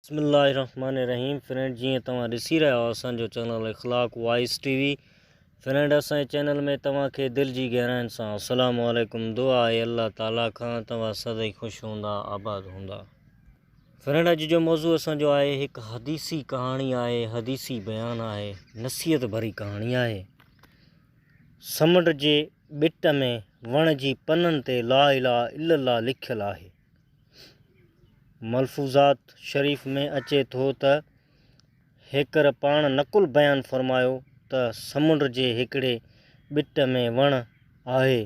बिस्मिल्लाहिर्रहमानिर्रहीम। फ्रेंड जी तव्हां ॾिसी रहिया आहियो असांजो चैनल इख़लाक़ वॉइस टीवी। फ्रेंड असांजे चैनल में तव्हांखे दिलि जी गहराइनि सां अस्सलामु अलैकुम। दुआ आहे अल्लाह ताला खां तव्हां सदाईं ख़ुशि हूंदा, आबाद हूंदा। फ्रेंड अॼु जो मौज़ू असांजो आहे हिकु हदीसी कहाणी आहे, हदीसी बयानु आहे, नसीहत भरी कहाणी आहे। समुंड जे ॿिट में वण जी पननि ते ला इलाहा इल्लल्लाह लिखियलु आहे। मलफूज़ात शरीफ़ में अचे थो त हेकर पाण नकुल बयानु फ़रमायो त समुंड जे हिकिड़े ॿिट में वण आहे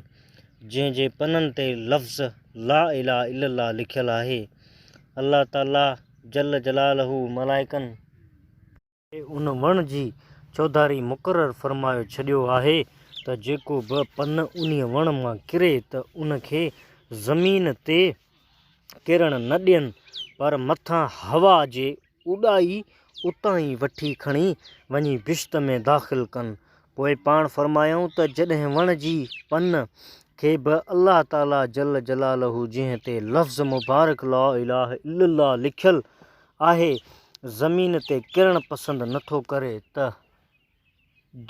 जंहिं जे पननि ते लफ़्ज़ ला इलाहा इल्लल्लाह लिखियलु आहे। अल्लाह ताला जल जलालहू मलाइकनि उन वण जी चौधारी मुक़ररु फ़रमायो छॾियो आहे त जेको बि पन उन वण मां किरे त उनखे ज़मीन ते किरण न ॾियनि, पर मथां हवा जे उॾाई उतां ई वठी खणी वञी बिश्त में दाख़िल कनि। पोइ पाण फ़रमायूं त जॾहिं वण जी पन खे बि अल्लाह ताला जल जलालहू जंहिं ते लफ़्ज़ मुबारक ला इलाहा इल्लल्लाह लिखियलु आहे ज़मीन ते किरणु पसंदि नथो करे, त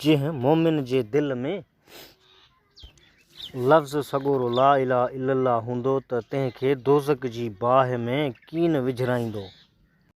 जंहिं मोमिन जे दिलि में लफ़्ज़ सॻोरो ला इलाहा इल्लल्लाह हूंदो त तंहिंखे दोज़ख जी बाहि में कीन विझराईंदो।